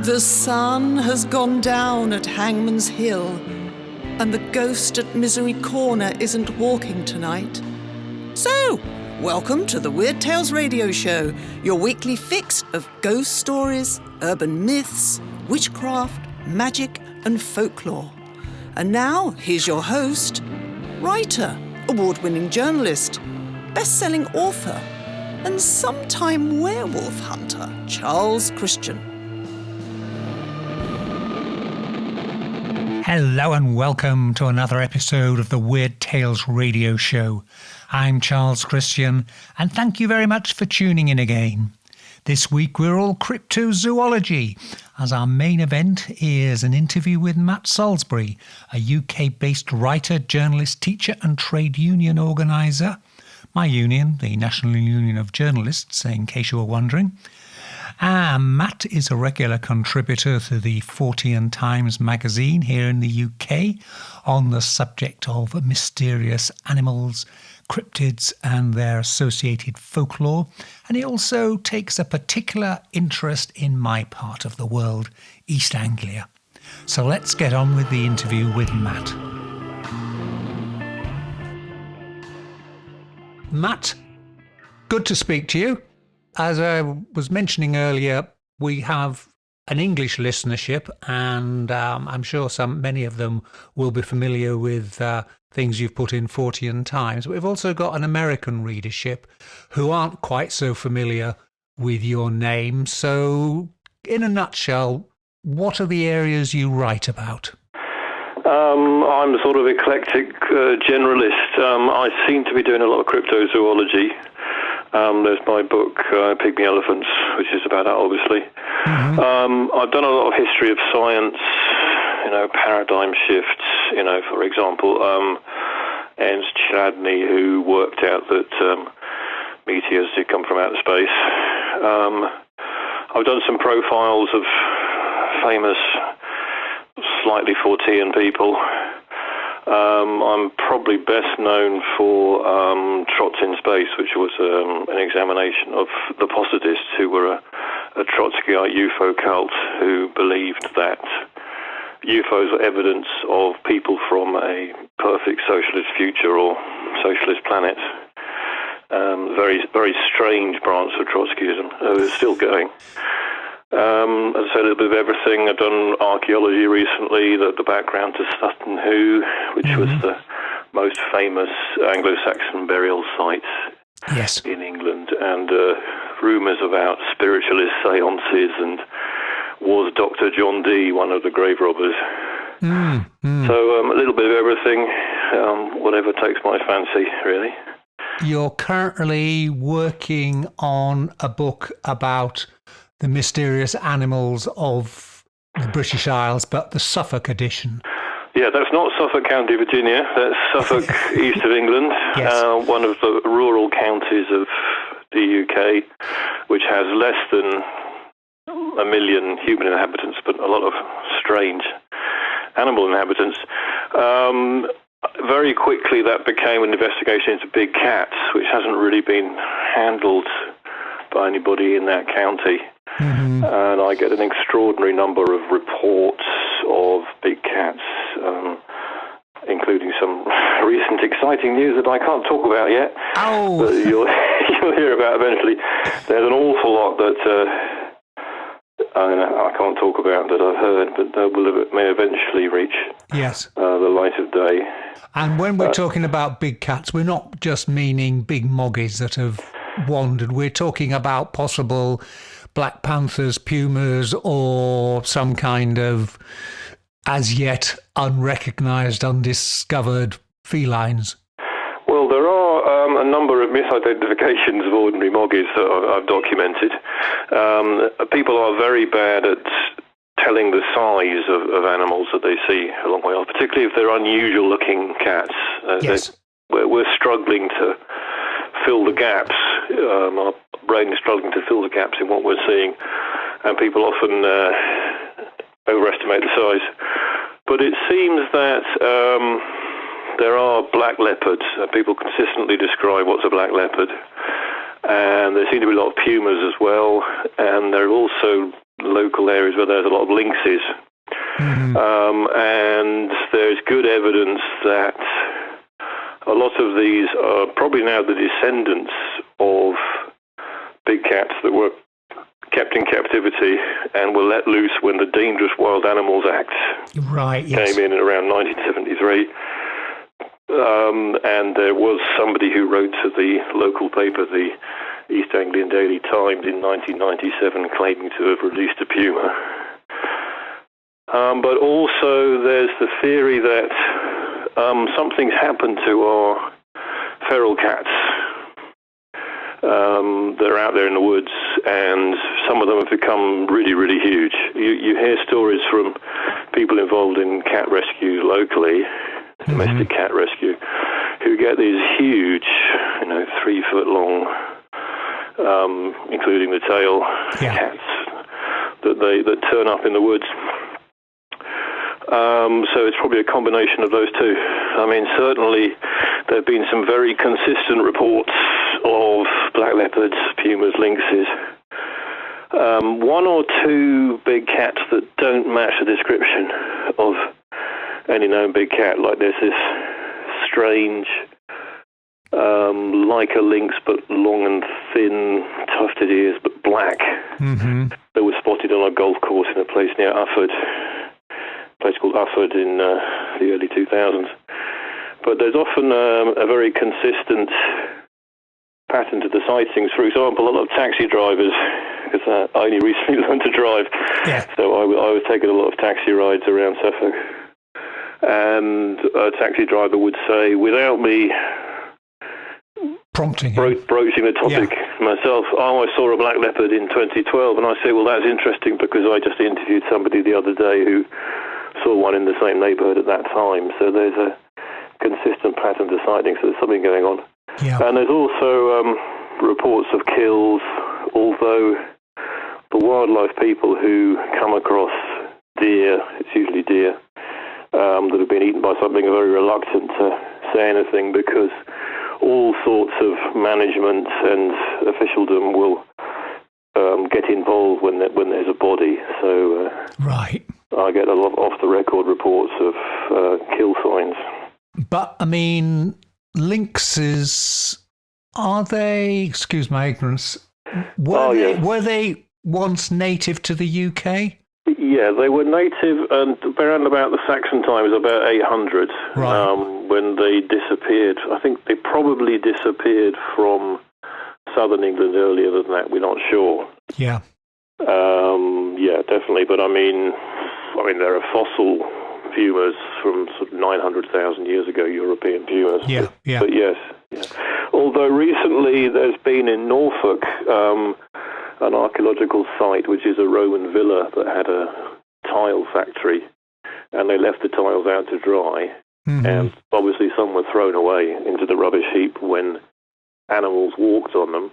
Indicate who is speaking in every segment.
Speaker 1: The sun has gone down at Hangman's Hill, and the ghost at Misery Corner isn't walking tonight. So, welcome to the Weird Tales Radio Show, your weekly fix of ghost stories, urban myths, witchcraft, magic, and folklore. And now, here's your host, writer, award-winning journalist, best-selling author, and sometime werewolf hunter, Charles Christian.
Speaker 2: Hello and welcome to another episode of the Weird Tales Radio Show. I'm Charles Christian, and thank you very much for tuning in again. This week we're all cryptozoology, as our main event is an interview with Matt Salusbury, a UK-based writer, journalist, teacher and trade union organiser. My union, the National Union of Journalists, in case you were wondering. Matt is a regular contributor to the Fortean Times magazine here in the UK on the subject of mysterious animals, cryptids and their associated folklore. And he also takes a particular interest in my part of the world, East Anglia. So let's get on with the interview with Matt. Matt, good to speak to you. As I was mentioning earlier, we have an English listenership, and I'm sure many of them will be familiar with things you've put in Fortean Times. But we've also got an American readership who aren't quite so familiar with your name. So, in a nutshell, what are the areas you write about?
Speaker 3: I'm a sort of eclectic generalist. I seem to be doing a lot of cryptozoology. There's my book, Pygmy Elephants, which is about that, obviously. Mm-hmm. I've done a lot of history of science, paradigm shifts, for example, Ernst Chladni, who worked out that meteors did come from outer space. I've done some profiles of famous, slightly Fortean people. I'm probably best known for Trots in Space, which was an examination of the positists, who were a Trotskyite UFO cult who believed that UFOs were evidence of people from a perfect socialist future or socialist planet. Very, very strange branch of Trotskyism. It's still going. As I said, a little bit of everything. I've done archaeology recently, the background to Sutton Hoo, which was the most famous Anglo-Saxon burial site in England, and rumours about spiritualist seances, and was Dr. John Dee one of the grave robbers? So a little bit of everything, whatever takes my fancy, really.
Speaker 2: You're currently working on a book about the mysterious animals of the British Isles, but the Suffolk edition.
Speaker 3: Yeah, that's not Suffolk County, Virginia. That's Suffolk, east of England, one of the rural counties of the UK, which has less than 1 million human inhabitants, but a lot of strange animal inhabitants. Very quickly, that became an investigation into big cats, which hasn't really been handled by anybody in that county. Mm-hmm. And I get an extraordinary number of reports of big cats, including some recent exciting news that I can't talk about yet.
Speaker 2: Oh.
Speaker 3: But you'll hear about eventually. There's an awful lot that I can't talk about that I've heard, but may eventually reach the light of day.
Speaker 2: And when we're talking about big cats, we're not just meaning big moggies that have wandered. We're talking about possible black panthers, pumas, or some kind of as yet unrecognised, undiscovered felines.
Speaker 3: Well, there are a number of misidentifications of ordinary moggies that I've documented. People are very bad at telling the size of animals that they see a long way off, particularly if they're unusual-looking cats. We're struggling to fill the gaps. Our brain is struggling to fill the gaps in what we're seeing, and people often overestimate the size. But it seems that there are black leopards. People consistently describe what's a black leopard. And there seem to be a lot of pumas as well. And there are also local areas where there's a lot of lynxes. And there's good evidence that a lot of these are probably now the descendants of big cats that were kept in captivity and were let loose when the Dangerous Wild Animals Act came in around 1973. And there was somebody who wrote to the local paper, the East Anglian Daily Times, in 1997 claiming to have released a puma. But also there's the theory that something's happened to our feral cats. They're out there in the woods, and some of them have become really, really huge. You hear stories from people involved in cat rescue locally, domestic cat rescue, who get these huge, 3-foot long, including the tail cats that turn up in the woods. So it's probably a combination of those two. I mean, certainly there have been some very consistent reports of black leopards, pumas, lynxes. One or two big cats that don't match the description of any known big cat. Like there's this strange, like a lynx but long and thin, tufted ears but black, that was spotted on a golf course in a place near Ufford. Place called Ufford in the early 2000s. But there's often a very consistent pattern to the sightings. For example, a lot of taxi drivers, because I only recently learned to drive, so I was taking a lot of taxi rides around Suffolk. And a taxi driver would say, without me
Speaker 2: prompting
Speaker 3: broaching the topic myself, I saw a black leopard in 2012. And I say, well, that's interesting because I just interviewed somebody the other day who saw one in the same neighbourhood at that time. So there's a consistent pattern to sightings, so there's something going on. And there's also reports of kills, although the wildlife people who come across deer, it's usually deer, that have been eaten by something are very reluctant to say anything because all sorts of management and officialdom will get involved when there's a body. So I get a lot of off-the-record reports of kill signs.
Speaker 2: But, I mean, lynxes, are they, excuse my ignorance, were they once native to the UK?
Speaker 3: Yeah, they were native around about the Saxon times, about 800, when they disappeared. I think they probably disappeared from southern England earlier than that. We're not sure. Yeah, definitely. But I mean, there are fossil pumas from sort of 900,000 years ago, European pumas. But yes. Although recently there's been in Norfolk an archaeological site, which is a Roman villa that had a tile factory, and they left the tiles out to dry, and obviously some were thrown away into the rubbish heap when animals walked on them,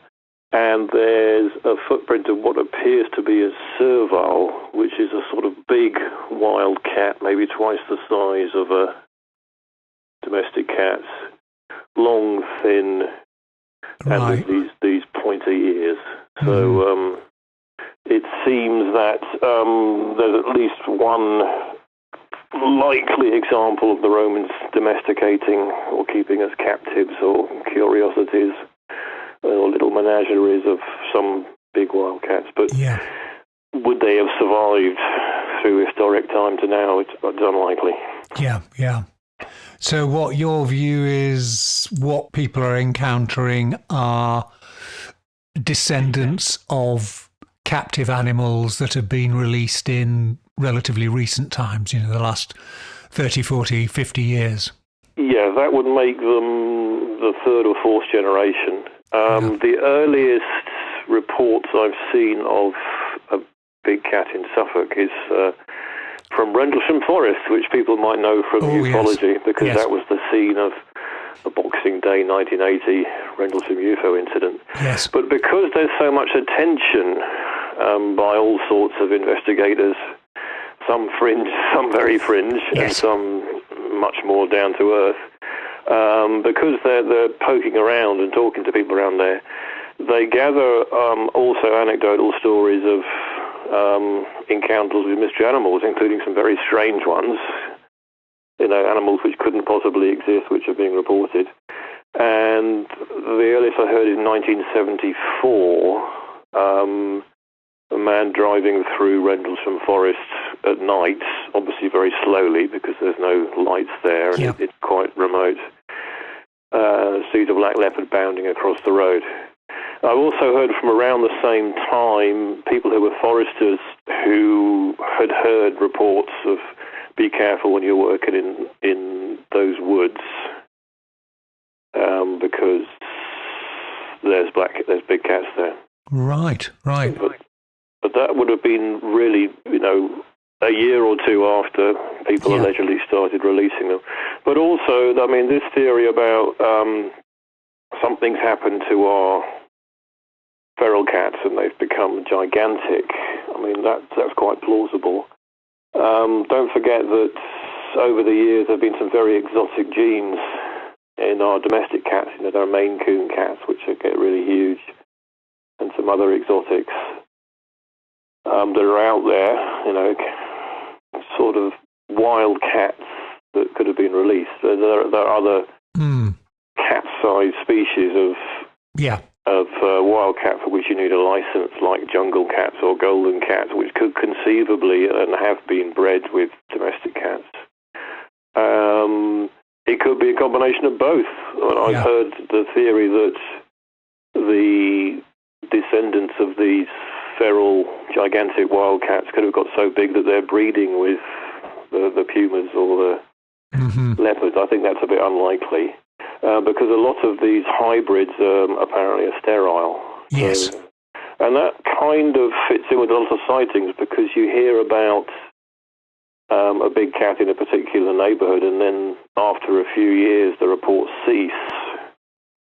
Speaker 3: and there's a footprint of what appears to be a serval, which is a sort of big wild cat, maybe twice the size of a domestic cat, long, thin, and with these pointy ears. So it seems that there's at least one likely example of the Romans domesticating or keeping as captives or curiosities or little menageries of some big wild cats. But would they have survived through historic time to now? It's unlikely.
Speaker 2: So what your view is, what people are encountering are descendants of captive animals that have been released in relatively recent times, the last 30, 40, 50 years. Yeah,
Speaker 3: that would make them the third or fourth generation. The earliest reports I've seen of a big cat in Suffolk is from Rendlesham Forest, which people might know from ufology, because that was the scene of the Boxing Day 1980 Rendlesham UFO incident. But because there's so much attention by all sorts of investigators, some fringe, some very fringe, and some much more down to earth, because they're poking around and talking to people around there, they gather also anecdotal stories of encounters with mystery animals, including some very strange ones. Animals which couldn't possibly exist, which are being reported. And the earliest I heard is 1974. A man driving through Rendlesham Forest at night, obviously very slowly because there's no lights there and it's quite remote, sees a black leopard bounding across the road. I've also heard from around the same time people who were foresters who had heard reports of be careful when you're working in those woods because there's big cats there.
Speaker 2: Right.
Speaker 3: But that would have been really, a year or two after people allegedly started releasing them. But also, this theory about something's happened to our feral cats and they've become gigantic, that's quite plausible. Don't forget that over the years there have been some very exotic genes in our domestic cats. There are Maine Coon cats, which get really huge, and some other exotics that are out there, sort of wild cats that could have been released. There are other cat-sized species of wild cat for which you need a license, like jungle cats or golden cats, which could conceivably and have been bred with domestic cats. It could be a combination of both. I've heard the theory that the descendants of these feral, gigantic wild cats could have got so big that they're breeding with the pumas or the leopards. I think that's a bit unlikely. Because a lot of these hybrids apparently are sterile.
Speaker 2: Yes.
Speaker 3: And that kind of fits in with a lot of sightings because you hear about a big cat in a particular neighborhood and then after a few years the reports cease,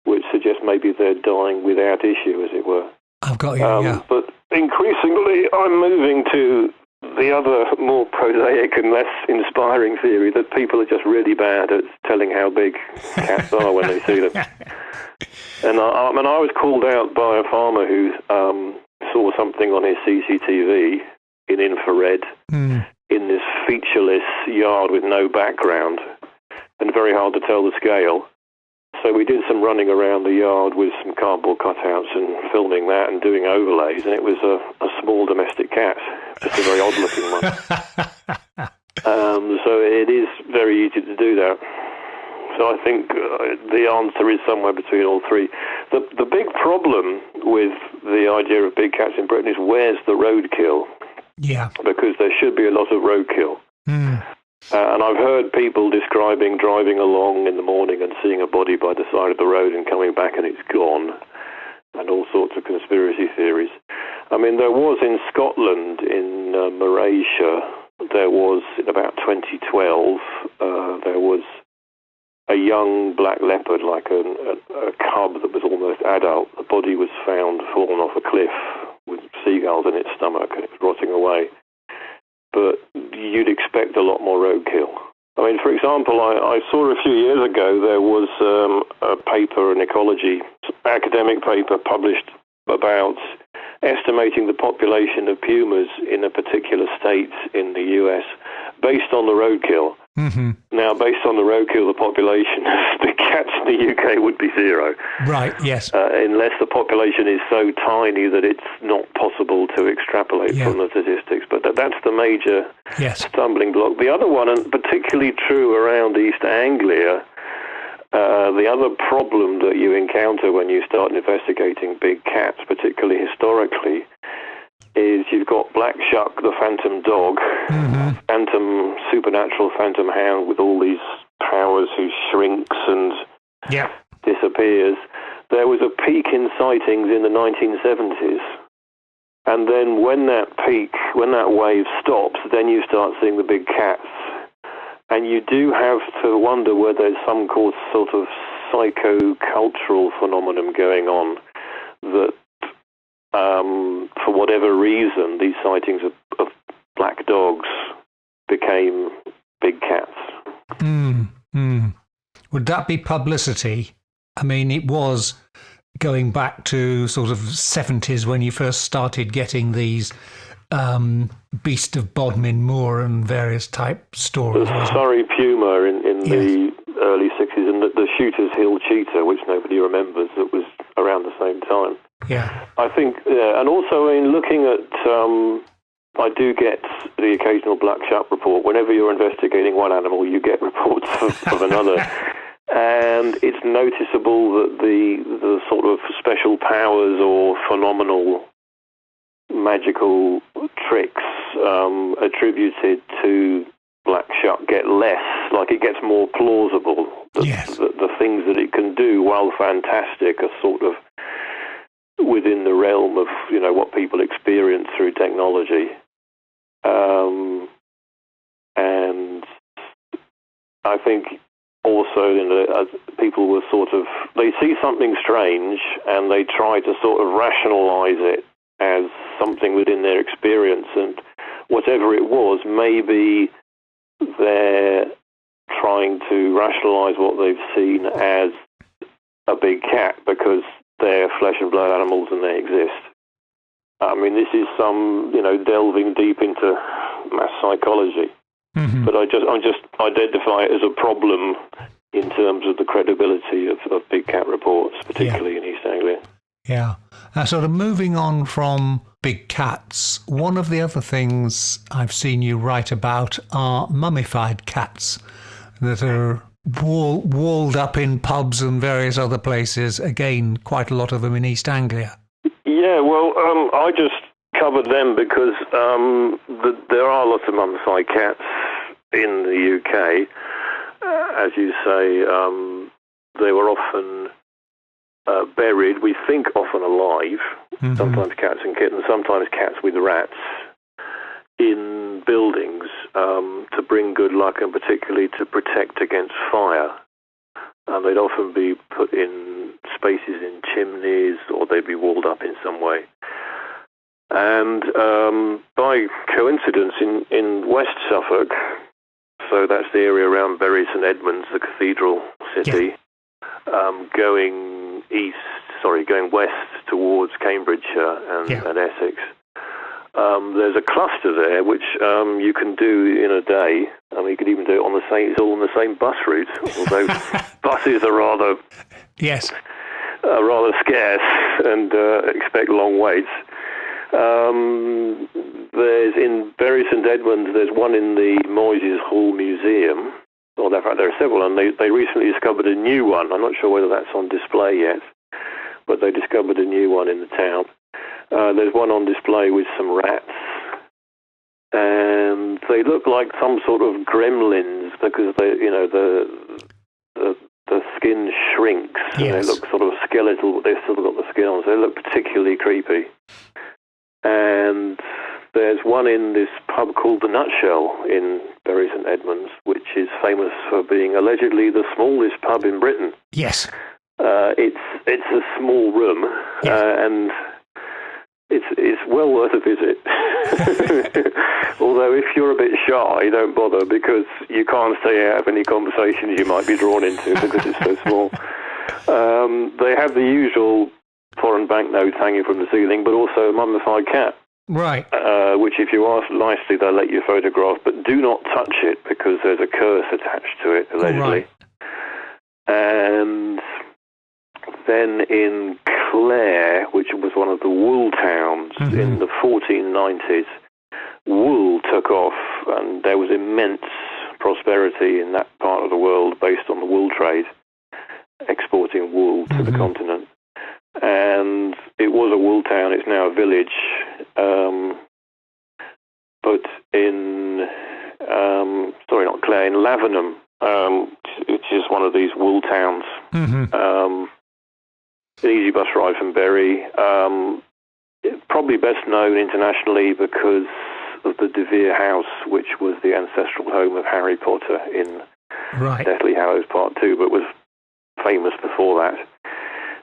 Speaker 3: which suggests maybe they're dying without issue, as it were.
Speaker 2: I've got you,
Speaker 3: But increasingly I'm moving to the other more prosaic and less inspiring theory that people are just really bad at telling how big cats are when they see them. And I was called out by a farmer who saw something on his CCTV in infrared in this featureless yard with no background and very hard to tell the scale. So we did some running around the yard with some cardboard cutouts and filming that and doing overlays, and it was a small domestic cat, just a very odd-looking one. So it is very easy to do that. So I think the answer is somewhere between all three. The big problem with the idea of big cats in Britain is where's the roadkill?
Speaker 2: Yeah.
Speaker 3: Because there should be a lot of roadkill. And I've heard people describing driving along in the morning and seeing a body by the side of the road and coming back and it's gone, and all sorts of conspiracy theories. There was in Scotland, in Malaysia, there was, in about 2012, there was a young black leopard, like a cub that was almost adult. The body was found fallen off a cliff with seagulls in its stomach and it was rotting away. But you'd expect a lot more roadkill. For example, I saw a few years ago there was a paper, an ecology academic paper published about estimating the population of pumas in a particular state in the US based on the roadkill. Now, based on the roadkill, the population of the cats in the UK would be zero.
Speaker 2: Right, yes.
Speaker 3: Unless the population is so tiny that it's not possible to extrapolate from the statistics. But that's the major stumbling block. The other one, and particularly true around East Anglia, the other problem that you encounter when you start investigating big cats, particularly historically, is you've got Black Shuck, the phantom dog, supernatural phantom hound with all these powers who shrinks and disappears. There was a peak in sightings in the 1970s. And then when that wave stops, then you start seeing the big cats. And you do have to wonder whether there's some sort of psychocultural phenomenon going on that, for whatever reason, these sightings of black dogs became big cats.
Speaker 2: Would that be publicity? It was going back to sort of 70s when you first started getting these Beast of Bodmin Moor and various type stories.
Speaker 3: The Surrey Puma in the early 60s, and the Shooter's Hill Cheetah, which nobody remembers, that was around the same time.
Speaker 2: Yeah.
Speaker 3: I think, and also in looking at, I do get the occasional Black Shark report. Whenever you're investigating one animal, you get reports of another. And it's noticeable that the sort of special powers or phenomenal magical tricks attributed to Black Shark get less, like it gets more plausible. The things that it can do, while fantastic, are sort of within the realm of, what people experience through technology. And I think also, people were they see something strange and they try to sort of rationalize it as something within their experience, and whatever it was, maybe they're trying to rationalize what they've seen as a big cat because they're flesh and blood animals and they exist. I mean, this is some, delving deep into mass psychology. Mm-hmm. But I just identify it as a problem in terms of the credibility of big cat reports, particularly in East Anglia.
Speaker 2: Yeah. Sort of moving on from big cats, one of the other things I've seen you write about are mummified cats that are walled up in pubs and various other places. Again, quite a lot of them in East Anglia. Yeah,
Speaker 3: well, I just covered them because there are lots of mummified cats in the UK. As you say, they were often buried, we think often alive, sometimes cats and kittens, sometimes cats with rats, in buildings to bring good luck and particularly to protect against fire. And they'd often be put in spaces in chimneys, or they'd be walled up in some way. And by coincidence, in West Suffolk, so that's the area around Bury St Edmunds, the cathedral city, going west towards Cambridgeshire and Essex, there's a cluster there which you can do in a day. I mean, you could even do it it's all on the same bus route, although buses are rather scarce and expect long waits. There's in Bury St Edmunds, there's one in the Moyses Hall Museum. Well, in fact, there are several, and they recently discovered a new one. I'm not sure whether that's on display yet, but they discovered a new one in the town. There's one on display with some rats, and they look like some sort of gremlins because the skin shrinks. Yes. And they look sort of skeletal, but they've still got the skin on, so they look particularly creepy. And there's one in this pub called The Nutshell in Bury St Edmunds, which is famous for being allegedly the smallest pub in Britain.
Speaker 2: Yes.
Speaker 3: It's a small room, and it's well worth a visit. Although if you're a bit shy, don't bother, because you can't stay out of any conversations you might be drawn into because it's so small. They have the usual foreign banknotes hanging from the ceiling, but also a mummified cat.
Speaker 2: Right.
Speaker 3: Which, if you ask nicely, they'll let you photograph, but do not touch it because there's a curse attached to it, allegedly. Right. And then in Clare, which was one of the wool towns in the 1490s, wool took off, and there was immense prosperity in that part of the world based on the wool trade, exporting wool to the continent. And it was a wool town, it's now a village, but in, not Clare, in Lavenham, which is one of these wool towns, an easy bus ride from Bury, probably best known internationally because of the De Vere House, which was the ancestral home of Harry Potter in Deathly Hallows Part 2, but was famous before that.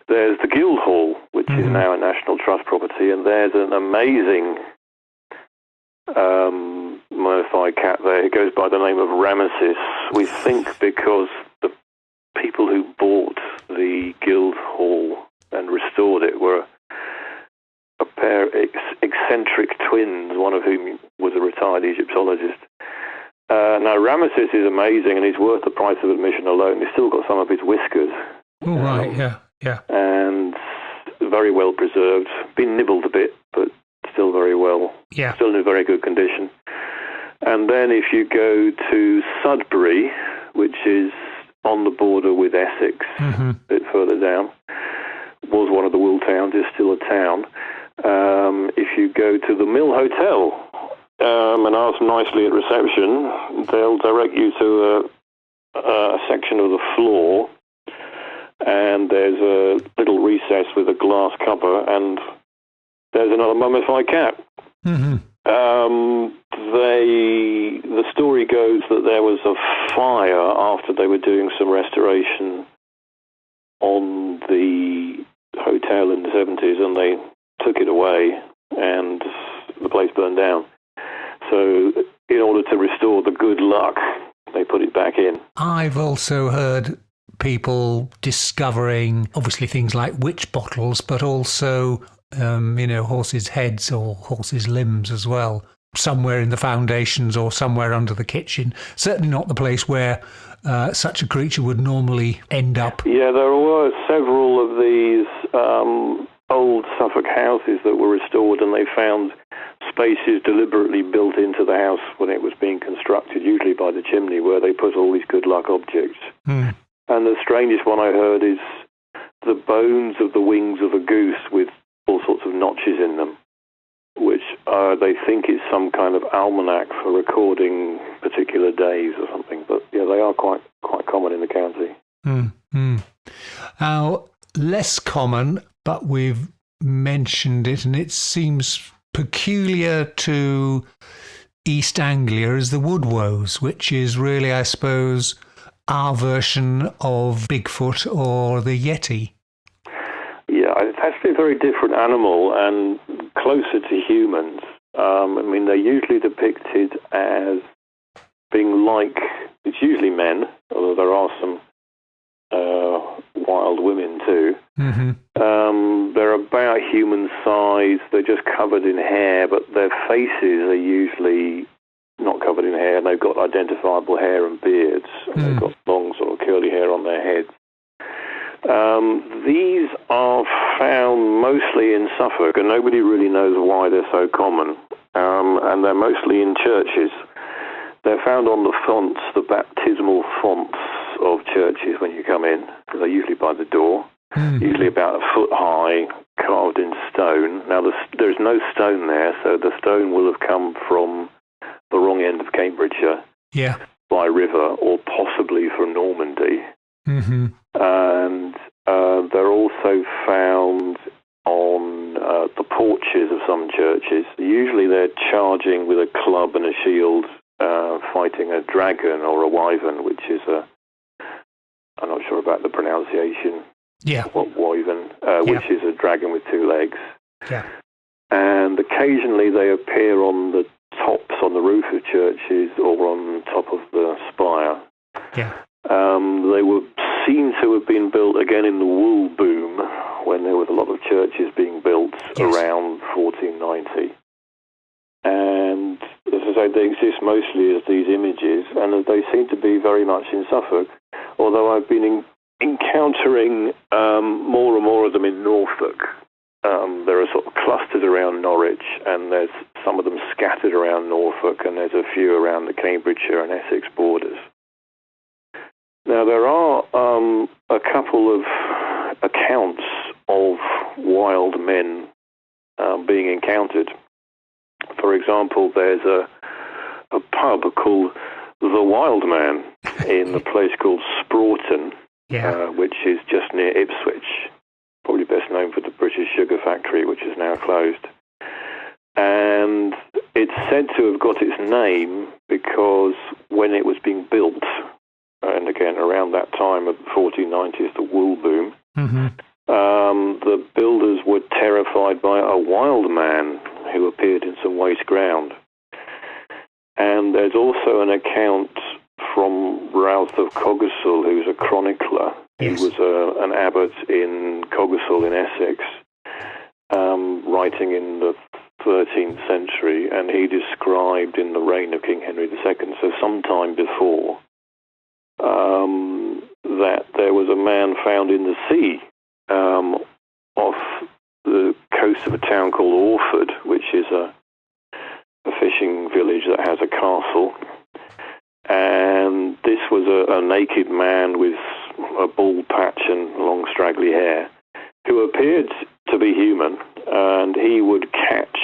Speaker 3: There's the Guildhall, which is now a National Trust property, and there's an amazing mummified cat there. It goes by the name of Rameses, we think because the people who bought the Guildhall and restored it were a pair of eccentric twins, one of Ramesses is amazing, and he's worth the price of admission alone. He's still got some of his whiskers.
Speaker 2: Oh, right, yeah.
Speaker 3: And very well preserved. Been nibbled a bit, but still very well.
Speaker 2: Yeah.
Speaker 3: Still in a very good condition. And then if you go to Sudbury, which is on the border with Essex, a bit further down, was one of the wool towns, is still a town. If you go to the Mill Hotel and ask nicely at reception, they'll direct you to a section of the floor, and there's a little recess with a glass cover, and there's another mummified cat. The story goes that there was a fire after they were doing some restoration on the hotel in the 70s, and they took it away, and the place burned down. So in order to restore the good luck, they put it back in.
Speaker 2: I've also heard people discovering, obviously, things like witch bottles, but also, horses' heads or horses' limbs as well, somewhere in the foundations or somewhere under the kitchen. Certainly not the place where such a creature would normally end up.
Speaker 3: Yeah, there were several of these old Suffolk houses that were restored, and they found spaces deliberately built into the house when it was being constructed, usually by the chimney, where they put all these good luck objects. And the strangest one I heard is the bones of the wings of a goose with all sorts of notches in them, which they think is some kind of almanac for recording particular days or something. But yeah, they are quite common in the county.
Speaker 2: Now, less common, but we've mentioned it, and it seems peculiar to East Anglia, is the Woodwose, which is really, I suppose, our version of Bigfoot or the Yeti.
Speaker 3: Yeah, it's actually a very different animal and closer to humans. They're usually depicted as being like, it's usually men, although there are some wild women too. They're about human size. They're just covered in hair, but their faces are usually not covered in hair, and they've got identifiable hair and beards, and they've got long sort of curly hair on their heads. These are found mostly in Suffolk, and nobody really knows why they're so common, and they're mostly in churches. They're found on the fonts, the baptismal fonts of churches when you come in, because they're usually by the door, usually about a foot high, carved in stone. Now, there's no stone there, so the stone will have come from the wrong end of Cambridgeshire by river, or possibly from Normandy. And they're also found on the porches of some churches. Usually they're charging with a club and a shield, fighting a dragon or a wyvern, which is I'm not sure about the pronunciation. What wyvern, which is a dragon with two legs. And occasionally they appear on the tops, on the roof of churches, or on top of the spire. They were seen to have been built again in the wool boom, when there was a lot of churches being built around 1490. And as I say, they exist mostly as these images, and they seem to be very much in Suffolk, although I've been encountering more and more of them in Norfolk. There are sort of clusters around Norwich, and there's some of them scattered around Norfolk, and there's a few around the Cambridgeshire and Essex borders. Now, there are a couple of accounts of wild men being encountered. For example, there's a pub called The Wild Man in a place called Sproughton, which is just near Ipswich, probably best known for the British sugar factory, which is now closed. And it's said to have got its name because when it was being built, and again around that time of the 1490s, the wool boom, the builders were terrified by a wild man who appeared in some waste ground. And there's also an account from Ralph of Coggeshall, who's a chronicler. He was an abbot in Coggeshall in Essex, writing in the 13th century, and he described in the reign of King Henry II, so sometime before, that there was a man found in the sea off the coast of a town called Orford, which is a fishing village that has a castle. And this was a naked man with a bald patch and long straggly hair, who appeared to be human, and he would catch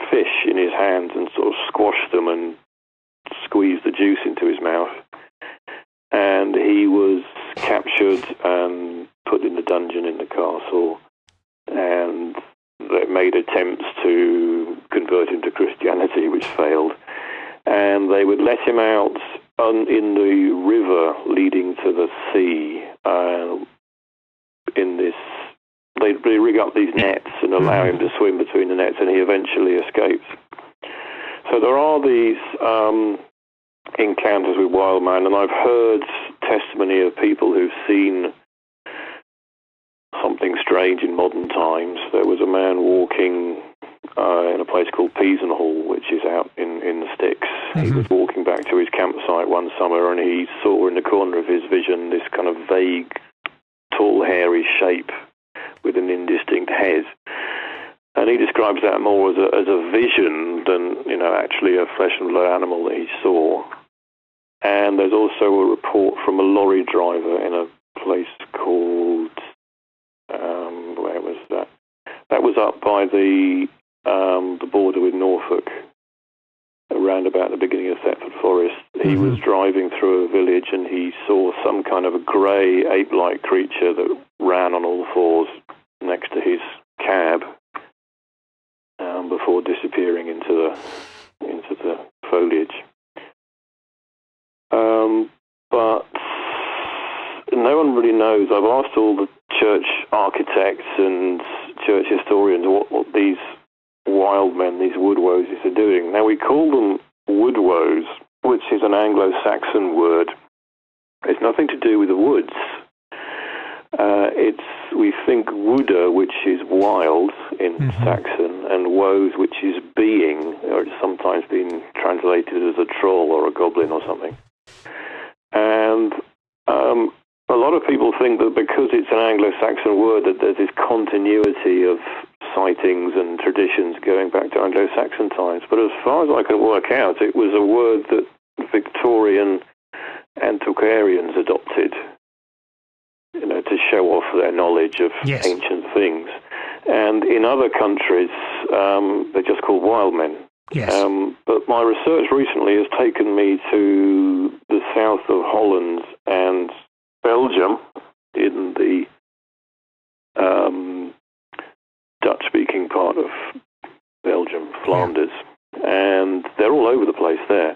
Speaker 3: fish in his hands and sort of squash them and squeeze the juice into his mouth. And he was captured and put in the dungeon in the castle, and they made attempts to convert him to Christianity, which failed. And they would let him out in the river leading to the sea. They rig up these nets and allow him to swim between the nets, and he eventually escapes. So there are these encounters with wild man, and I've heard testimony of people who've seen something strange in modern times. There was a man walking in a place called Peasenhall, which is out in the sticks. He was walking back to his campsite one summer, and he saw in the corner of his vision this kind of vague, tall, hairy shape with an indistinct head. And he describes that more as a vision than, actually a flesh and blood animal that he saw. And there's also a report from a lorry driver in a place called, where was that? That was up by the border with Norfolk, around about the beginning of Thetford Forest. He was driving through a village, and he saw some kind of a grey, ape-like creature that ran on all fours next to his cab before disappearing into the foliage. But no one really knows. I've asked all the church architects and church historians what these wild men, these Woodwoses, are doing. Now, we call them Woodwose, which is an Anglo-Saxon word. It's nothing to do with the woods. We think Wooda, which is wild in Saxon, and Wose, which is being, or it's sometimes been translated as a troll or a goblin or something. And a lot of people think that because it's an Anglo-Saxon word, that there's this continuity of sightings and traditions going back to Anglo-Saxon times. But as far as I can work out, it was a word that Victorian antiquarians adopted, to show off their knowledge of ancient things. And in other countries, they're just called wild men.
Speaker 2: Yes.
Speaker 3: But my research recently has taken me to the south of Holland and Belgium, in the Dutch-speaking part of Belgium, Flanders, and they're all over the place there.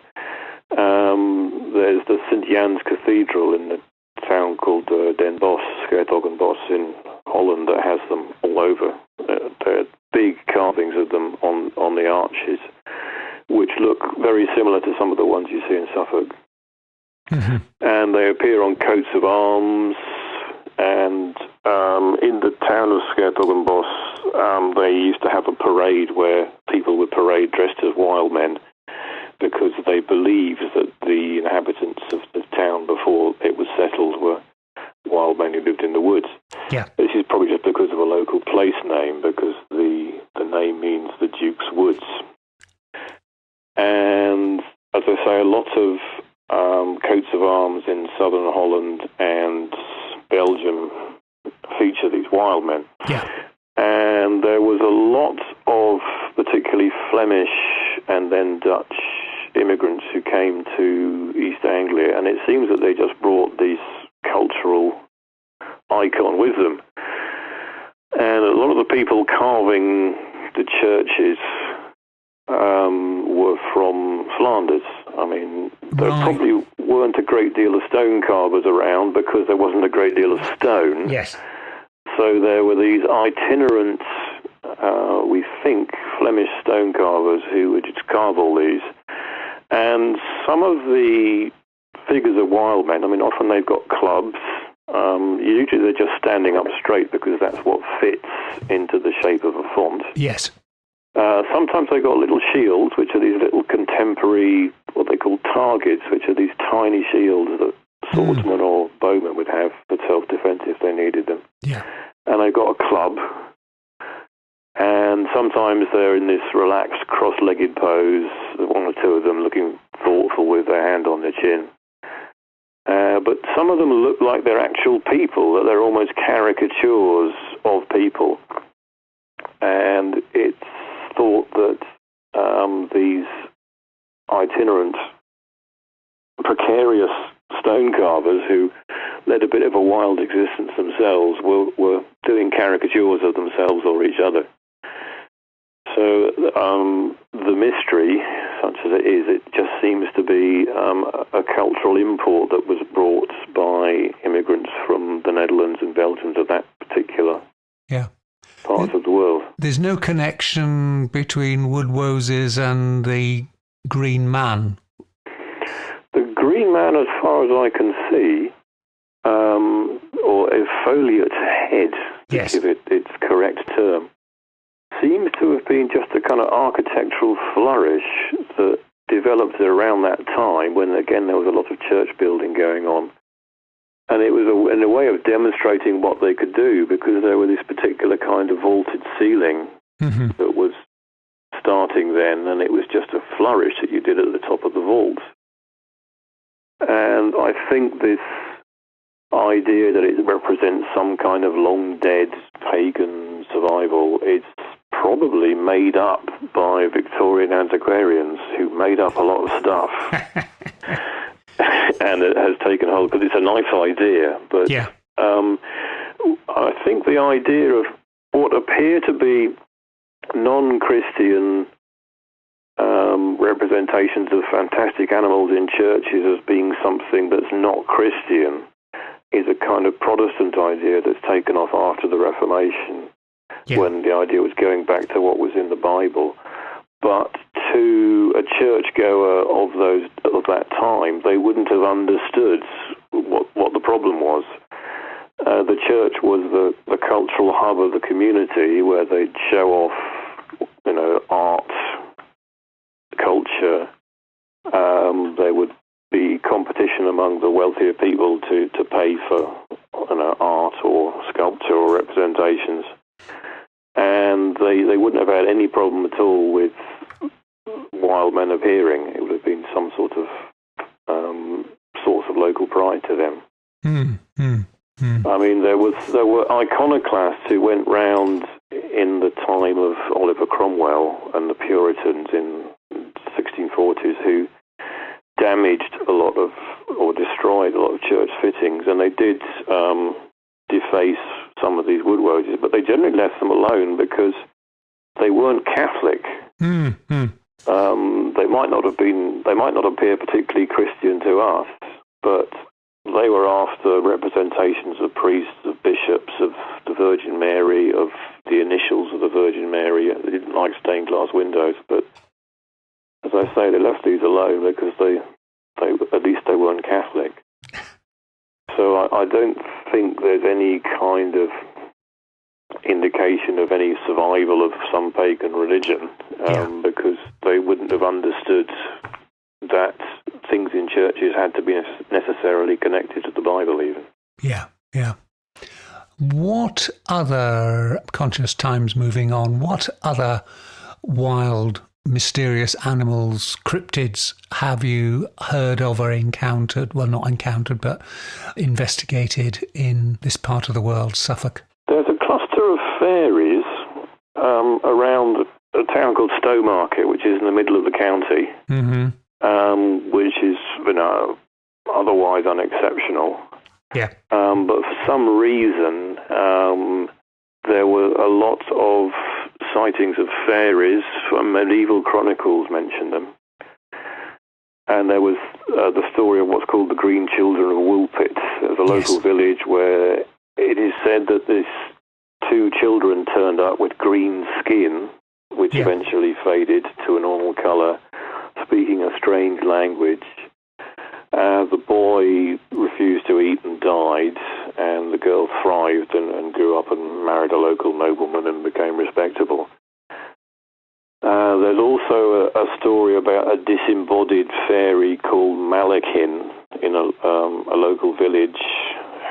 Speaker 3: There's the St. Jan's Cathedral in the town called Den Bosch, Schertoggenbos in Holland, that has them all over. There are big carvings of them on the arches, which look very similar to some of the ones you see in Suffolk. And they appear on coats of arms, and in the town of Schertoggenbos, they used to have a parade where people would parade dressed as wild men, because they believed that the inhabitants of the town before it was settled were wild men who lived in the woods.
Speaker 2: Yeah.
Speaker 3: This is probably just because of a local place name, because the name means the Duke's Woods. And as I say, a lot of coats of arms in southern Holland and Belgium feature these wild men.
Speaker 2: Yeah.
Speaker 3: And there was a lot of particularly Flemish and then Dutch immigrants who came to East Anglia, and it seems that they just brought this cultural icon with them. And a lot of the people carving the churches were from Flanders. I mean, there probably weren't a great deal of stone carvers around because there wasn't a great deal of stone.
Speaker 2: Yes.
Speaker 3: So there were these itinerant, we think, Flemish stone carvers who would just carve all these. And some of the figures of wild men, I mean, often they've got clubs. Usually they're just standing up straight because that's what fits into the shape of a font.
Speaker 2: Yes.
Speaker 3: Sometimes they got little shields, which are these little contemporary, what they call targets, which are these tiny shields that swordsmen or bowmen would have for self-defense if they needed them.
Speaker 2: Yeah.
Speaker 3: And they've got a club. And sometimes they're in this relaxed, cross-legged pose, one or two of them looking thoughtful with their hand on their chin. But some of them look like they're actual people, that they're almost caricatures of people. And it's thought that these itinerant, precarious stone carvers who led a bit of a wild existence themselves were doing caricatures of themselves or each other. So the mystery, such as it is, it just seems to be a cultural import that was brought by immigrants from the Netherlands and Belgium to that particular part of the world.
Speaker 2: There's no connection between Woodwoses and the Green Man.
Speaker 3: The Green Man, as far as I can see, or a foliate head, to give it its correct term, seems to have been just a kind of architectural flourish that developed around that time when, again, there was a lot of church building going on. And it was in a way of demonstrating what they could do, because there was this particular kind of vaulted ceiling that was starting then, and it was just a flourish that you did at the top of the vault. And I think this idea that it represents some kind of long-dead pagan survival, it's probably made up by Victorian antiquarians who made up a lot of stuff. And it has taken hold, because it's a nice idea. But I think the idea of what appear to be non-Christian representations of fantastic animals in churches as being something that's not Christian is a kind of Protestant idea that's taken off after the Reformation, when the idea was going back to what was in the Bible. But to a churchgoer of that time, they wouldn't have understood what the problem was. The church was the cultural hub of the community, where they'd show off, art, culture. There would be competition among the wealthier people to pay for art or sculpture or representations. And they wouldn't have had any problem at all with wild men appearing. It would have been some sort of source of local pride to them. I mean, there were iconoclasts who went round in the time of Oliver Cromwell and the Puritans in the 1640s who damaged or destroyed a lot of church fittings, and they did deface some of these Woodwoses, but they generally left them alone because they weren't Catholic. They might not appear particularly Christian to us, but they were after representations of priests, of bishops, of the Virgin Mary, of the initials of the Virgin Mary. They didn't like stained glass windows, but as I say, they left these alone because they at least they weren't Catholic. So I don't think there's any kind of indication of any survival of some pagan religion, because they wouldn't have understood that things in churches had to be necessarily connected to the Bible even.
Speaker 2: Yeah. What other, conscious times moving on, what other wild, mysterious animals, cryptids have you heard of or encountered? Well, not encountered, but investigated in this part of the world, Suffolk?
Speaker 3: There's a cluster of fairies around a town called Stowmarket, which is in the middle of the county, which is otherwise unexceptional.
Speaker 2: Yeah.
Speaker 3: But for some reason, there were a lot of sightings of fairies. Medieval chronicles mention them. And there was the story of what's called the Green Children of Woolpit. There's a local village where it is said that these two children turned up with green skin, which eventually faded to a normal colour, speaking a strange language. The boy refused to eat and died, and the girl thrived and grew up and married a local nobleman and became respectable. There's also a story about a disembodied fairy called Malakin in a local village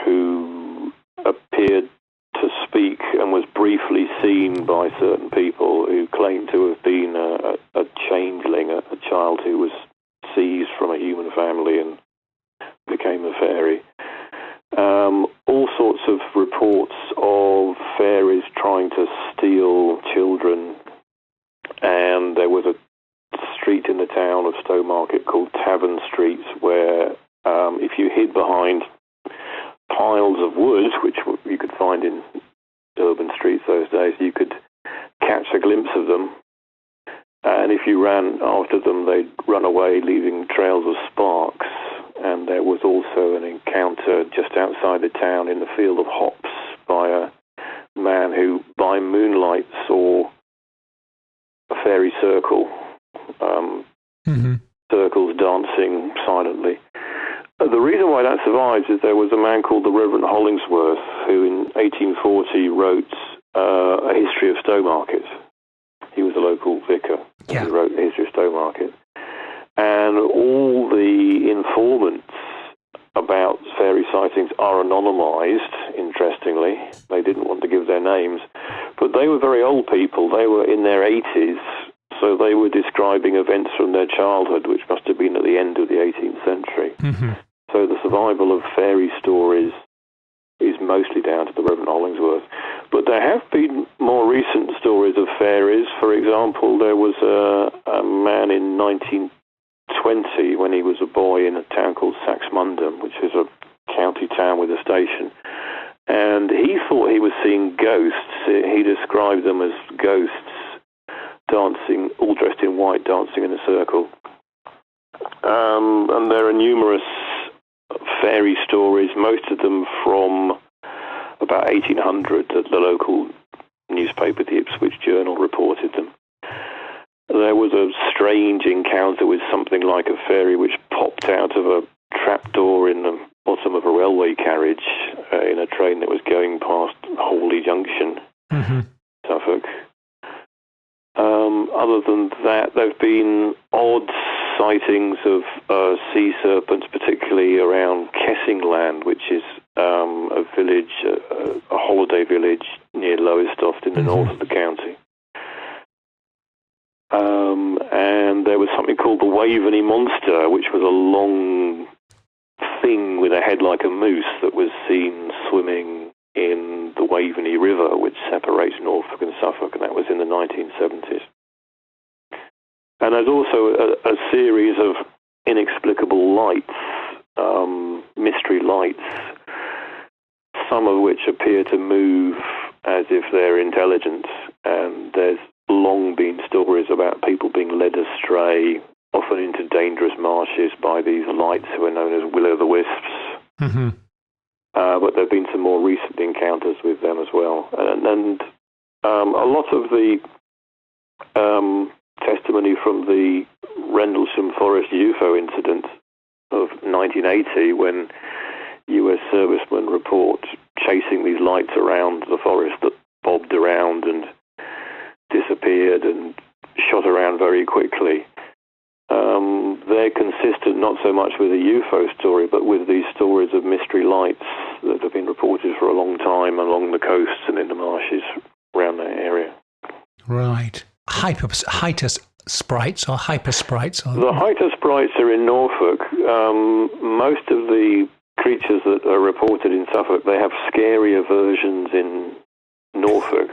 Speaker 3: who appeared to speak and was briefly seen by certain people who claimed to have been a changeling, a child who was seized from a human family and became a fairy. All sorts of reports of fairies trying to steal children, and there was a street in the town of Stowmarket called Tavern Street where if you hid behind piles of wood, which you could find in urban streets those days, you could catch a glimpse of them, and if you ran after them, they'd run away, leaving trails of sparks. And there was also an encounter just outside the town in the field of hops by a man who, by moonlight, saw a fairy circle, circles dancing silently. The reason why that survives is there was a man called the Reverend Hollingsworth who in 1840 wrote a history of Stowmarket. He was a local vicar.
Speaker 2: Yeah.
Speaker 3: He wrote the history of Stowmarket. And all the informants about fairy sightings are anonymised, interestingly. They didn't want to give their names. But they were very old people. They were in their 80s, so they were describing events from their childhood, which must have been at the end of the 18th century.
Speaker 2: Mm-hmm.
Speaker 3: So the survival of fairy stories is mostly down to the Reverend Hollingsworth. But there have been more recent stories of fairies. For example, there was a man in 1920 when he was a boy in a town called Saxmundham, which is a county town with a station. And he thought he was seeing ghosts. He described them as ghosts dancing, all dressed in white, dancing in a circle. And there are numerous fairy stories, most of them from about 1800. The local newspaper, the Ipswich Journal, reported them. There was a strange encounter with something like a fairy which popped out of a trapdoor in the bottom of a railway carriage in a train that was going past Hawley Junction, Suffolk. Other than that, there have been odd sightings of sea serpents, particularly around Kessingland, which is a village, a holiday village near Lowestoft in the north of the county. And there was something called the Waveney Monster, which was a long thing with a head like a moose that was seen swimming in the Waveney River, which separates Norfolk and Suffolk, and that was in the 1970s. And there's also a series of inexplicable lights, mystery lights, some of which appear to move as if they're intelligent, and there's long been stories about people being led astray, often into dangerous marshes, by these lights who are known as will-o'-the-wisps. But there have been some more recent encounters with them as well. And a lot of the testimony from the Rendlesham Forest UFO incident of 1980, when US servicemen report chasing these lights around the forest that bobbed around and disappeared and shot around very quickly. They're consistent not so much with the UFO story, but with these stories of mystery lights that have been reported for a long time along the coasts and in the marshes around that area.
Speaker 2: Right. Hyper sprites or hyper sprites?
Speaker 3: The hyper sprites are in Norfolk. Most of the creatures that are reported in Suffolk, they have scarier versions in Norfolk.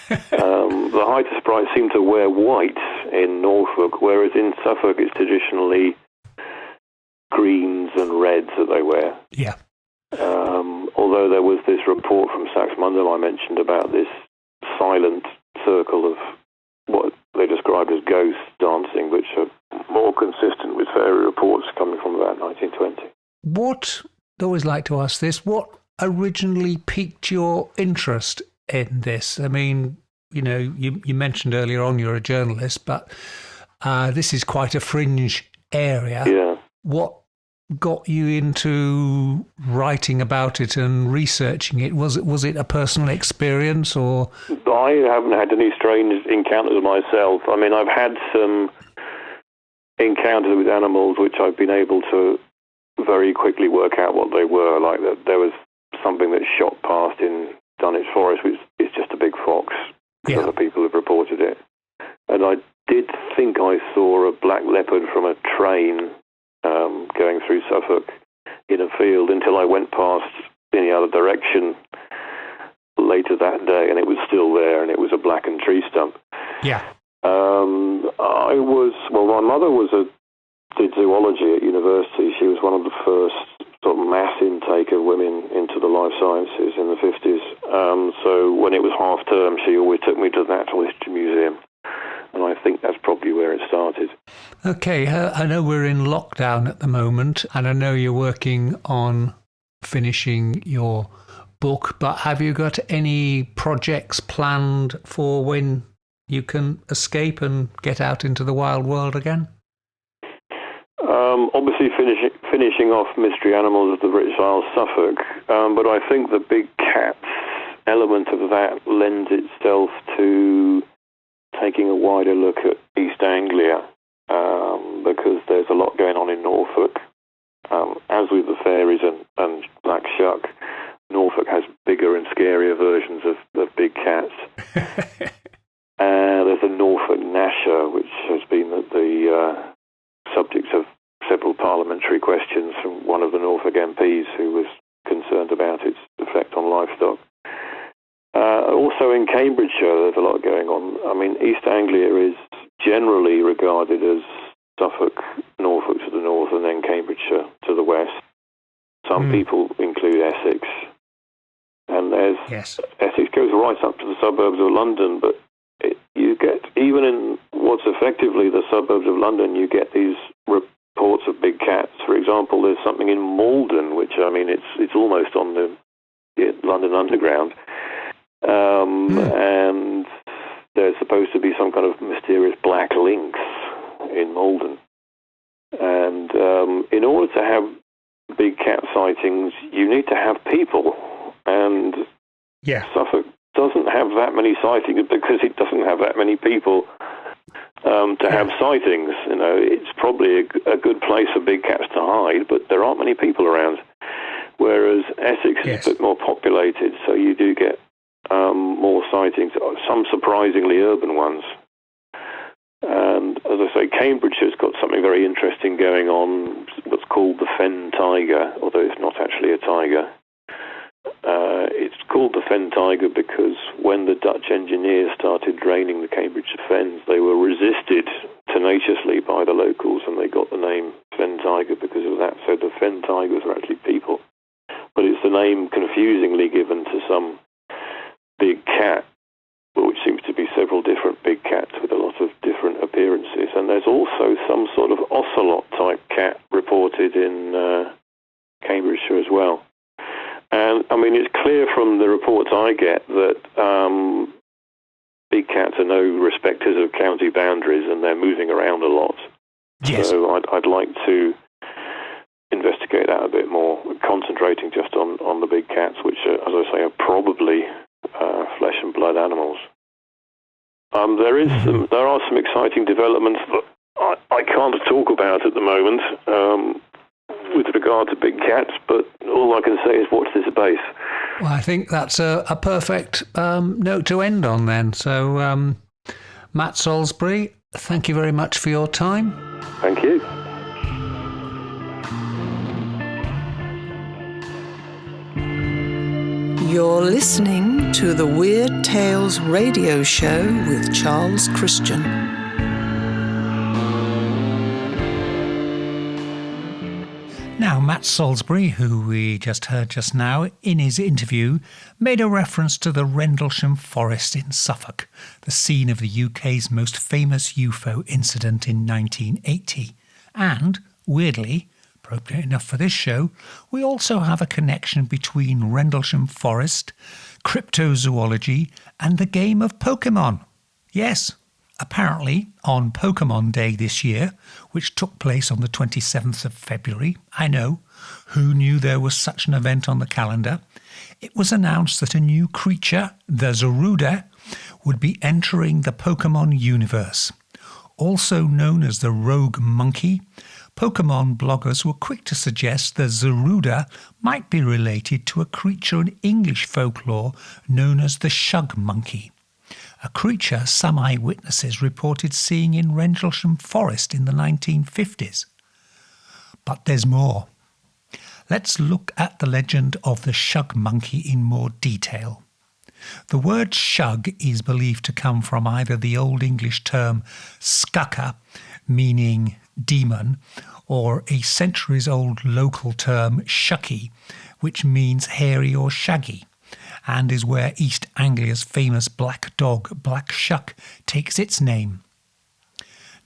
Speaker 3: The hyper sprites seem to wear white in Norfolk, whereas in Suffolk it's traditionally greens and reds that they wear.
Speaker 2: Yeah.
Speaker 3: Although there was this report from Saxmundham I mentioned about this silent circle of what they described as ghosts dancing, which are more consistent with fairy reports coming from about 1920.
Speaker 2: I always like to ask this, what originally piqued your interest in this? I mean, you mentioned earlier on you're a journalist, but this is quite a fringe area.
Speaker 3: Yeah.
Speaker 2: What got you into writing about it and researching it? Was it a personal experience, or?
Speaker 3: I haven't had any strange encounters myself. I mean, I've had some encounters with animals which I've been able to very quickly work out what they were. Like that, there was something that shot past in Dunwich Forest, which is just a big fox.
Speaker 2: Yeah.
Speaker 3: Other people have reported it. And I did think I saw a black leopard from a train going through Suffolk in a field until I went past in the other direction later that day, and it was still there, and it was a blackened tree stump.
Speaker 2: Yeah.
Speaker 3: My mother did zoology at university. She was one of the first sort of mass intake of women into the life sciences in the 50s. So when it was half term, she always took me to the Natural History Museum. And I think that's probably where it started.
Speaker 2: Okay, I know we're in lockdown at the moment, and I know you're working on finishing your book, but have you got any projects planned for when you can escape and get out into the wild world again?
Speaker 3: Obviously finishing off Mystery Animals of the British Isles, Suffolk, but I think the big cats element of that lends itself to taking a wider look at East Anglia, because there's a lot going on in Norfolk. As with the fairies and Black Shuck, Norfolk has bigger and scarier versions of big cats. There's a Norfolk Gnasher, which has been the subject of several parliamentary questions from one of the Norfolk MPs who was concerned about its effect on livestock. Also in Cambridgeshire, there's a lot going on. I mean, East Anglia is generally regarded as Suffolk, Norfolk to the north, and then Cambridgeshire to the west. Some people include Essex. And Essex goes right up to the suburbs of London, but you get, even in what's effectively the suburbs of London, you get these reports of big cats. For example, there's something in Malden, which, I mean, it's almost on the London Underground. And there's supposed to be some kind of mysterious black lynx in Malden. And in order to have big cat sightings, you need to have people. And Suffolk doesn't have that many sightings because it doesn't have that many people to have sightings. You know, it's probably a good place for big cats to hide, but there aren't many people around. Whereas Essex is a bit more populated, so you do get more sightings, some surprisingly urban ones. And as I say, Cambridgeshire's got something very interesting going on, what's called the fen tiger, although it's not actually a tiger. It's called the fen tiger because when the Dutch engineers started draining the Cambridgeshire fens, they were resisted tenaciously by the locals, and they got the name fen tiger because of that. So the fen tigers are actually people. But it's the name confusingly given to some big cat, which seems to be several different big cats with a lot of different appearances. And there's also some sort of ocelot-type cat reported in Cambridgeshire as well. And, I mean, it's clear from the reports I get that big cats are no respecters of county boundaries, and they're moving around a lot. Yes. So I'd like to investigate that a bit more, concentrating just on the big cats, which, as I say, are probably flesh and blood animals. There are some exciting developments that I can't talk about at the moment with regard to big cats, but all I can say is watch this space.
Speaker 2: Well, I think that's a perfect note to end on then. So, Matt Salusbury, thank you very much for your time.
Speaker 3: Thank you.
Speaker 1: You're listening to the Weird Tales radio show with Charles Christian.
Speaker 2: Now, Matt Salusbury, who we just heard just now, in his interview, made a reference to the Rendlesham Forest in Suffolk, the scene of the UK's most famous UFO incident in 1980. And, weirdly, appropriate enough for this show, we also have a connection between Rendlesham Forest, cryptozoology, and the game of Pokemon. Yes, Apparently, on Pokemon Day this year, which took place on the 27th of February, I know, who knew there was such an event on the calendar, it was announced that a new creature, the Zoruda, would be entering the Pokemon universe. Also known as the Rogue Monkey, Pokemon bloggers were quick to suggest the Zoruda might be related to a creature in English folklore known as the Shug Monkey, a creature some eyewitnesses reported seeing in Rendlesham Forest in the 1950s. But there's more. Let's look at the legend of the Shug Monkey in more detail. The word shug is believed to come from either the Old English term skuka, meaning demon, or a centuries-old local term shucky, which means hairy or shaggy, and is where East Anglia's famous black dog, Black Shuck, takes its name.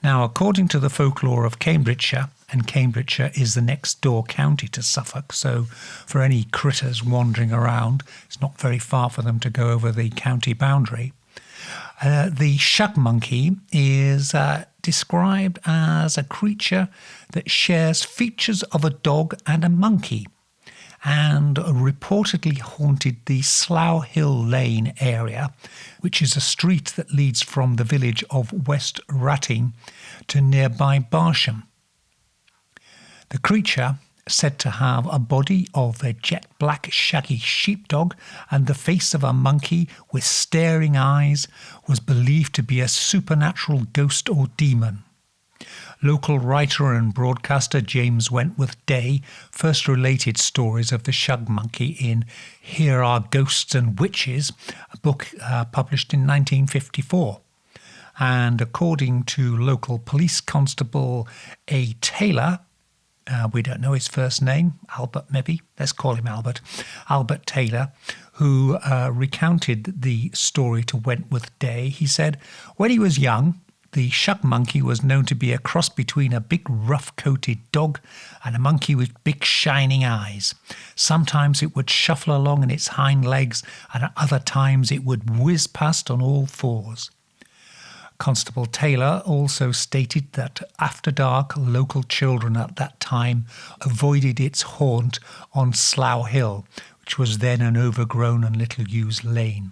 Speaker 2: Now, according to the folklore of Cambridgeshire, and Cambridgeshire is the next door county to Suffolk, so for any critters wandering around, it's not very far for them to go over the county boundary. The Shug Monkey is described as a creature that shares features of a dog and a monkey, and reportedly haunted the Slough Hill Lane area, which is a street that leads from the village of West Ratting to nearby Barsham. The creature, said to have a body of a jet black shaggy sheepdog and the face of a monkey with staring eyes, was believed to be a supernatural ghost or demon. Local writer and broadcaster James Wentworth Day first related stories of the Shug Monkey in Here Are Ghosts and Witches, a book published in 1954. And according to local police constable A. Taylor, we don't know his first name, Albert maybe, let's call him Albert Taylor, who recounted the story to Wentworth Day. He said, when he was young, the Shug Monkey was known to be a cross between a big rough-coated dog and a monkey with big shining eyes. Sometimes it would shuffle along on its hind legs, and at other times it would whiz past on all fours. Constable Taylor also stated that after dark, local children at that time avoided its haunt on Slough Hill, which was then an overgrown and little-used lane.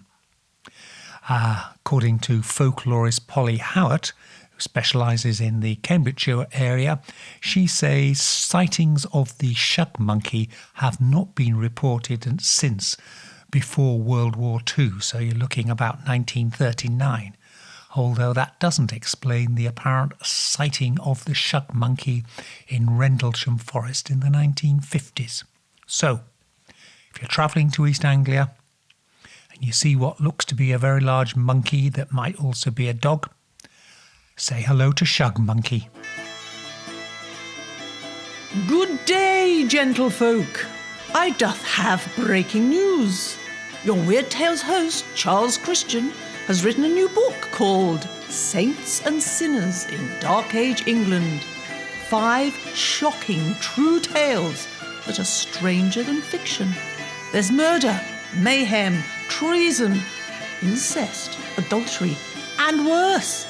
Speaker 2: According to folklorist Polly Howard, who specialises in the Cambridgeshire area, she says sightings of the Shug Monkey have not been reported since before World War II, so you're looking about 1939. Although that doesn't explain the apparent sighting of the Shug Monkey in Rendlesham Forest in the 1950s. So, if you're travelling to East Anglia and you see what looks to be a very large monkey that might also be a dog, say hello to Shug Monkey.
Speaker 1: Good day, gentlefolk. I doth have breaking news. Your Weird Tales host, Charles Christian, has written a new book called Saints and Sinners in Dark Age England. 5 shocking true tales that are stranger than fiction. There's murder, mayhem, treason, incest, adultery, and worse.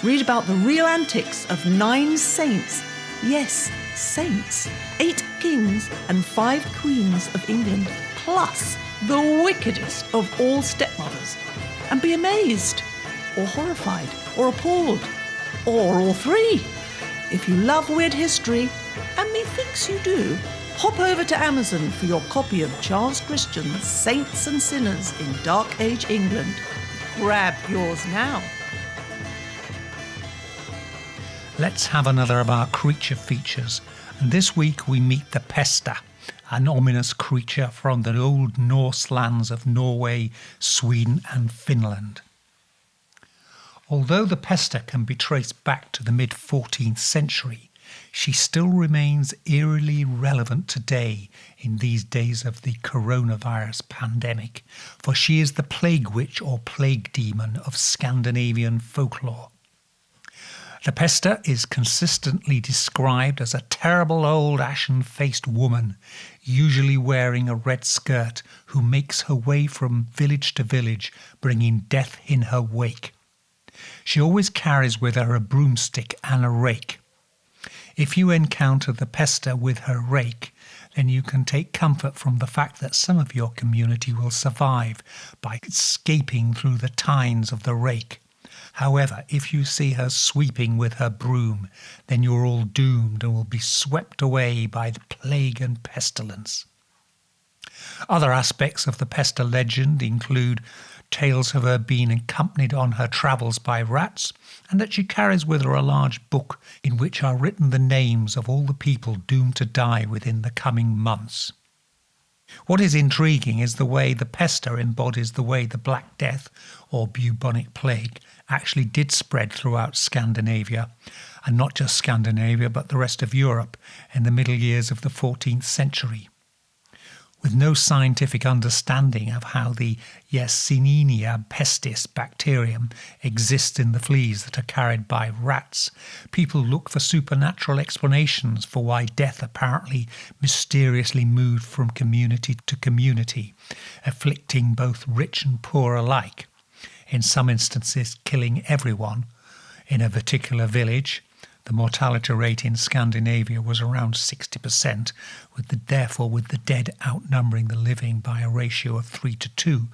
Speaker 1: Read about the real antics of 9 saints. Yes, saints. 8 kings and 5 queens of England, plus the wickedest of all stepmothers. And be amazed, or horrified, or appalled, or all 3. If you love weird history, and methinks you do, hop over to Amazon for your copy of Charles Christian's Saints and Sinners in Dark Age England. Grab yours now.
Speaker 2: Let's have another of our creature features, and this week we meet the Pesta, an ominous creature from the old Norse lands of Norway, Sweden and Finland. Although the Pesta can be traced back to the mid-14th century, she still remains eerily relevant today in these days of the coronavirus pandemic, for she is the plague witch or plague demon of Scandinavian folklore. The Pesta is consistently described as a terrible old ashen-faced woman, usually wearing a red skirt, who makes her way from village to village, bringing death in her wake. She always carries with her a broomstick and a rake. If you encounter the Pesta with her rake, then you can take comfort from the fact that some of your community will survive by escaping through the tines of the rake. However, if you see her sweeping with her broom, then you're all doomed and will be swept away by the plague and pestilence. Other aspects of the Pesta legend include tales of her being accompanied on her travels by rats, and that she carries with her a large book in which are written the names of all the people doomed to die within the coming months. What is intriguing is the way the Pesta embodies the way the Black Death, or bubonic plague, actually did spread throughout Scandinavia, and not just Scandinavia but the rest of Europe in the middle years of the 14th century. With no scientific understanding of how the Yersinia pestis bacterium exists in the fleas that are carried by rats, people look for supernatural explanations for why death apparently mysteriously moved from community to community, afflicting both rich and poor alike, in some instances killing everyone in a particular village. The mortality rate in Scandinavia was around 60%, with the dead outnumbering the living by a ratio of 3 to 2,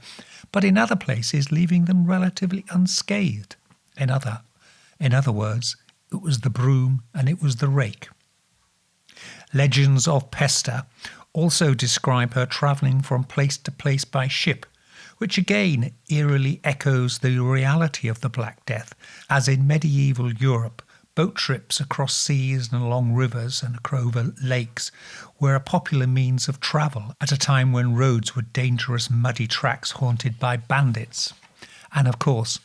Speaker 2: but in other places leaving them relatively unscathed. In other words, it was the broom and it was the rake. Legends of Pesta also describe her travelling from place to place by ship, which again eerily echoes the reality of the Black Death, as in medieval Europe, boat trips across seas and along rivers and over lakes were a popular means of travel at a time when roads were dangerous muddy tracks haunted by bandits. And of course,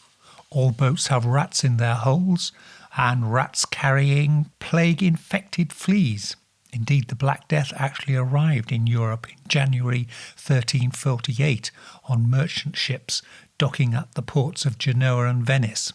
Speaker 2: all boats have rats in their hulls, and rats carrying plague-infected fleas. Indeed, the Black Death actually arrived in Europe in January 1348 on merchant ships docking at the ports of Genoa and Venice.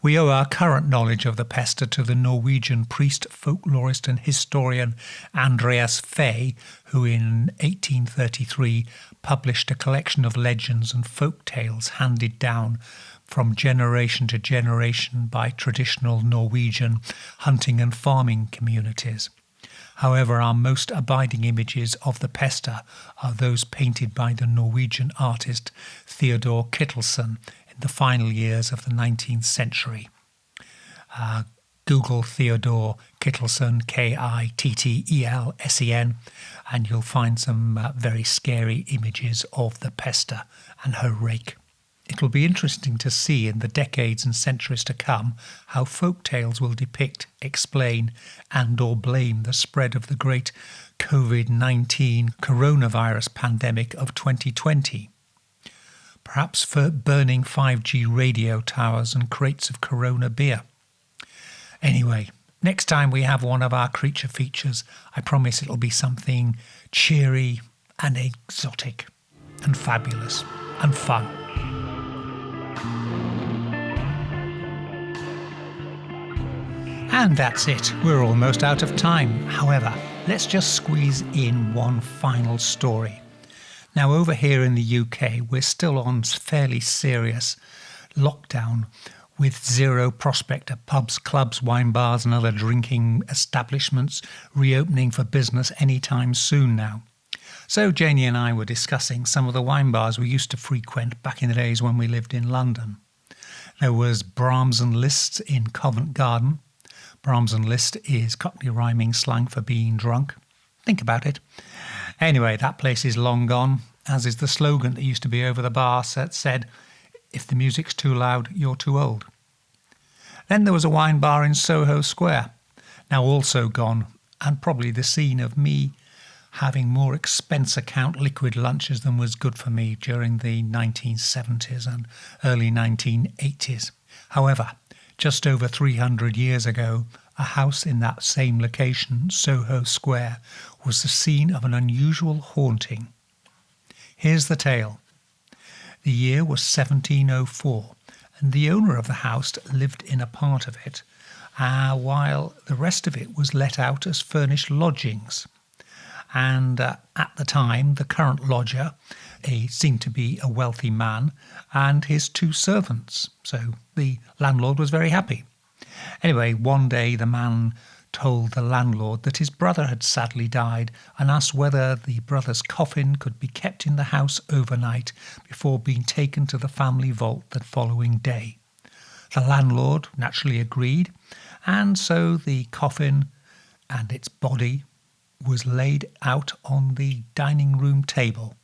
Speaker 2: We owe our current knowledge of the Pesta to the Norwegian priest, folklorist and historian Andreas Fay, who in 1833 published a collection of legends and folk tales handed down from generation to generation by traditional Norwegian hunting and farming communities. However, our most abiding images of the Pesta are those painted by the Norwegian artist Theodor Kittelsen in the final years of the 19th century. Google Theodor Kittelsen, Kittelsen, and you'll find some very scary images of the Pesta and her rake. It'll be interesting to see in the decades and centuries to come how folk tales will depict, explain and or blame the spread of the great COVID-19 coronavirus pandemic of 2020. Perhaps for burning 5G radio towers and crates of Corona beer. Anyway, next time we have one of our creature features, I promise it'll be something cheery and exotic and fabulous and fun. And that's it. We're almost out of time. However, let's just squeeze in one final story. Now, over here in the UK, we're still on fairly serious lockdown with zero prospect of pubs, clubs, wine bars and other drinking establishments reopening for business anytime soon now. So Janie and I were discussing some of the wine bars we used to frequent back in the days when we lived in London. There was Brahms and Liszt in Covent Garden. Brahms and Liszt is Cockney rhyming slang for being drunk. Think about it. Anyway, that place is long gone, as is the slogan that used to be over the bar that said, "If the music's too loud, you're too old." Then there was a wine bar in Soho Square, now also gone, and probably the scene of me having more expense account liquid lunches than was good for me during the 1970s and early 1980s. However, just over 300 years ago, a house in that same location, Soho Square, was the scene of an unusual haunting. Here's the tale. The year was 1704, and the owner of the house lived in a part of it, while the rest of it was let out as furnished lodgings. And at the time, the current lodger, he seemed to be a wealthy man, and his 2 servants. So the landlord was very happy. Anyway, one day the man told the landlord that his brother had sadly died and asked whether the brother's coffin could be kept in the house overnight before being taken to the family vault the following day. The landlord naturally agreed, and so the coffin and its body was laid out on the dining room table,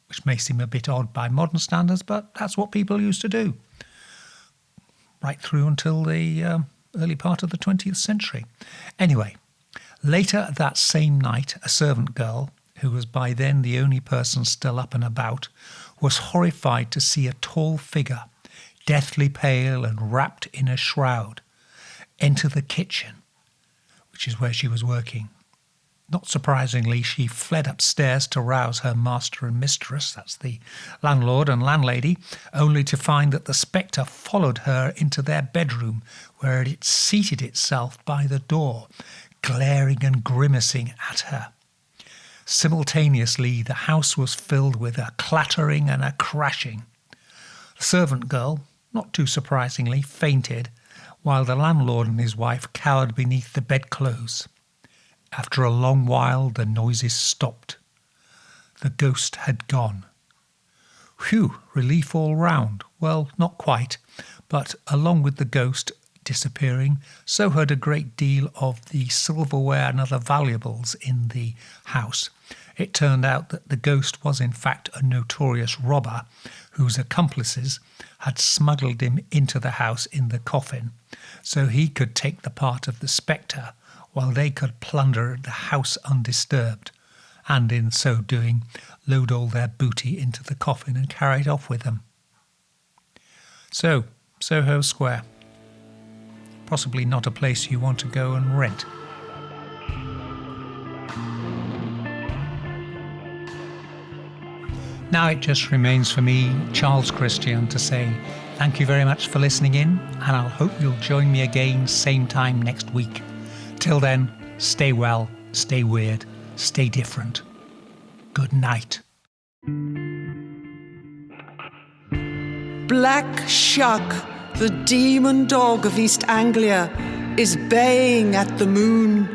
Speaker 2: which may seem a bit odd by modern standards, but that's what people used to do right through until the early part of the 20th century. Anyway, later that same night, a servant girl, who was by then the only person still up and about, was horrified to see a tall figure, deathly pale and wrapped in a shroud, enter the kitchen, which is where she was working. Not surprisingly, she fled upstairs to rouse her master and mistress, that's the landlord and landlady, only to find that the spectre followed her into their bedroom, where it seated itself by the door, glaring and grimacing at her. Simultaneously, the house was filled with a clattering and a crashing. The servant girl, not too surprisingly, fainted, while the landlord and his wife cowered beneath the bedclothes. After a long while, the noises stopped. The ghost had gone. Phew, relief all round. Well, not quite, but along with the ghost disappearing, so had a great deal of the silverware and other valuables in the house. It turned out that the ghost was in fact a notorious robber whose accomplices had smuggled him into the house in the coffin, so he could take the part of the spectre while they could plunder the house undisturbed, and in so doing load all their booty into the coffin and carry it off with them. So, Soho Square. Possibly not a place you want to go and rent. Now it just remains for me, Charles Christian, to say thank you very much for listening in, and I'll hope you'll join me again same time next week. Till then, stay well, stay weird, stay different. Good night.
Speaker 1: Black Shug, the demon dog of East Anglia, is baying at the moon,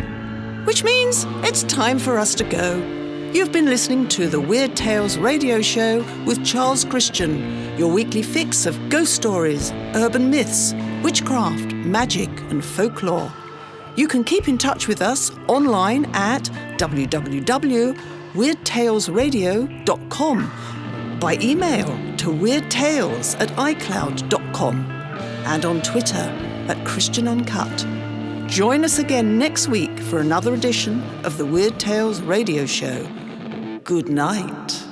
Speaker 1: which means it's time for us to go. You've been listening to the Weird Tales radio show with Charles Christian, your weekly fix of ghost stories, urban myths, witchcraft, magic and folklore. You can keep in touch with us online at www.weirdtalesradio.com, by email to weirdtales@icloud.com, and on Twitter @ChristianUncut. Join us again next week for another edition of the Weird Tales radio show. Good night.